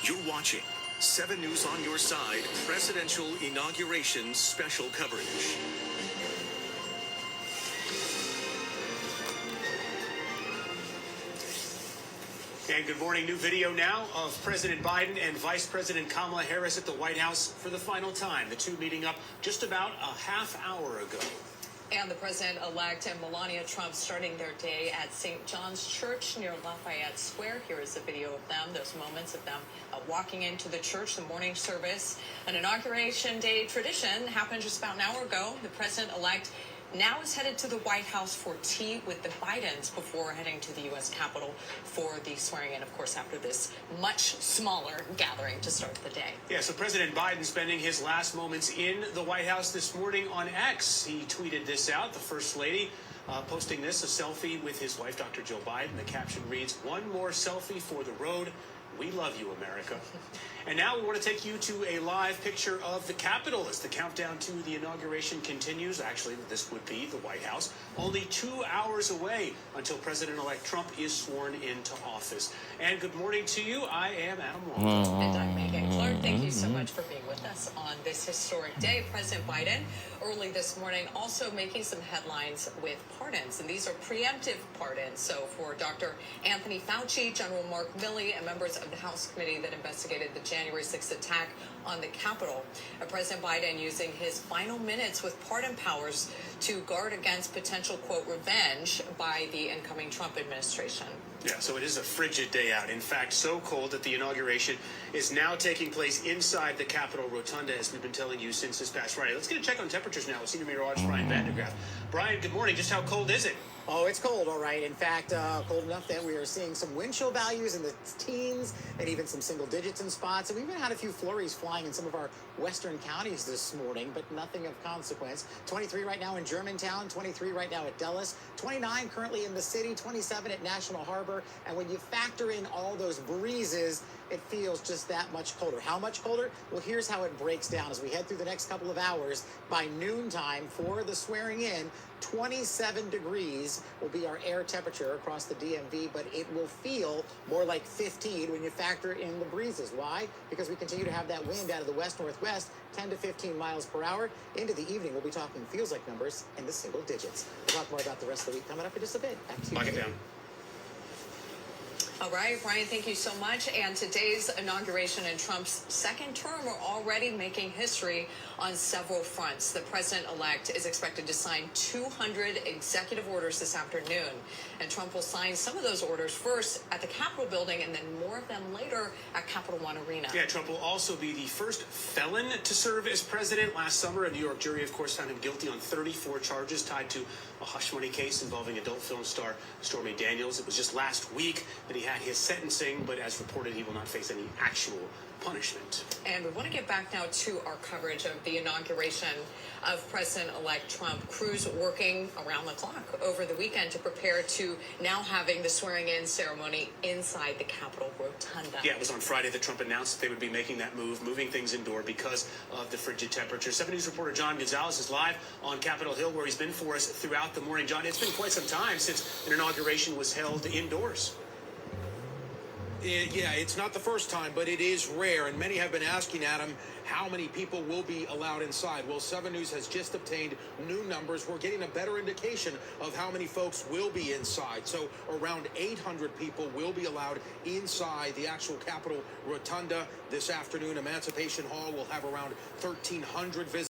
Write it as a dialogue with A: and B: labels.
A: You're watching 7 News on your side, Presidential Inauguration Special Coverage.
B: And good morning. New video now of President Biden and Vice President Kamala Harris at the White House for the final time. The two meeting up just about a half hour ago.
C: And the president-elect and Melania Trump starting their day at St. John's Church near Lafayette Square. Here is a video of them. There's moments of them walking into the church, the morning service. An Inauguration Day tradition happened just about an hour ago. The president-elect now is headed to the White House for tea with the Bidens before heading to the U.S. Capitol for the swearing-in, of course, after this much smaller gathering to start the day.
B: Yeah, so President Biden spending his last moments in the White House this morning on X. He tweeted this out, the First Lady posting this, a selfie with his wife, Dr. Jill Biden. The caption reads, "One more selfie for the road. We love you, America." And now we want to take you to a live picture of the Capitol as the countdown to the inauguration continues. Actually, this would be the White House. Only 2 hours away until President-elect Trump is sworn into office. And good morning to you. I am Adam Wong.
C: And I'm Megan Clark. Thank you so much for being with us on this historic day. President Biden, early this morning, also making some headlines with pardons. And these are preemptive pardons. So for Dr. Anthony Fauci, General Mark Milley, and members of the House committee that investigated the January 6th attack on the Capitol. President Biden using his final minutes with pardon powers to guard against potential, quote, revenge by the incoming Trump administration.
B: Yeah, so it is a frigid day out. In fact, so cold that the inauguration is now taking place inside the Capitol Rotunda, as we've been telling you since this past Friday. Let's get a check on temperatures now with Senior Meteorologist Brian Vandegraff. Brian, good morning. Just how cold is it?
D: Oh, it's cold, all right. In fact, cold enough that we are seeing some wind chill values in the teens and even some single digits in spots. And we even had a few flurries flying in some of our western counties this morning, but nothing of consequence. 23 right now in Germantown, 23 right now at Dulles, 29 currently in the city, 27 at National Harbor. And when you factor in all those breezes, it feels just that much colder. How much colder? Well, here's how it breaks down as we head through the next couple of hours. By noontime for the swearing in, 27 degrees will be our air temperature across the DMV, but it will feel more like 15 when you factor in the breezes. Why? Because we continue to have that wind out of the west-northwest, 10 to 15 miles per hour. Into the evening, we'll be talking feels like numbers in the single digits. We'll talk more about the rest of the week coming up in just a bit. Back to you.
B: Lock it down.
C: All right, Brian, thank you so much. And today's inauguration in Trump's second term are already making history on several fronts. The president-elect is expected to sign 200 executive orders this afternoon. And Trump will sign some of those orders first at the Capitol building and then more of them later at Capital One Arena.
B: Yeah, Trump will also be the first felon to serve as president. Last summer, a New York jury, of course, found him guilty on 34 charges tied to a hush money case involving adult film star Stormy Daniels. It was just last week that he had his sentencing, but as reported, he will not face any actual punishment.
C: And we want to get back now to our coverage of the inauguration of President-elect Trump. Crews working around the clock over the weekend to prepare to now having the swearing-in ceremony inside the Capitol Rotunda.
B: Yeah, it was on Friday that Trump announced that they would be making that move, moving things indoor because of the frigid temperature. 7 News reporter John Gonzalez is live on Capitol Hill, where he's been for us throughout the morning. John, it's been quite some time since an inauguration was held indoors.
E: Yeah, it's not the first time, but it is rare, and many have been asking Adam how many people will be allowed inside. Well, 7 News has just obtained new numbers. We're getting a better indication of how many folks will be inside. So around 800 people will be allowed inside the actual Capitol Rotunda this afternoon. Emancipation Hall will have around 1,300 visitors.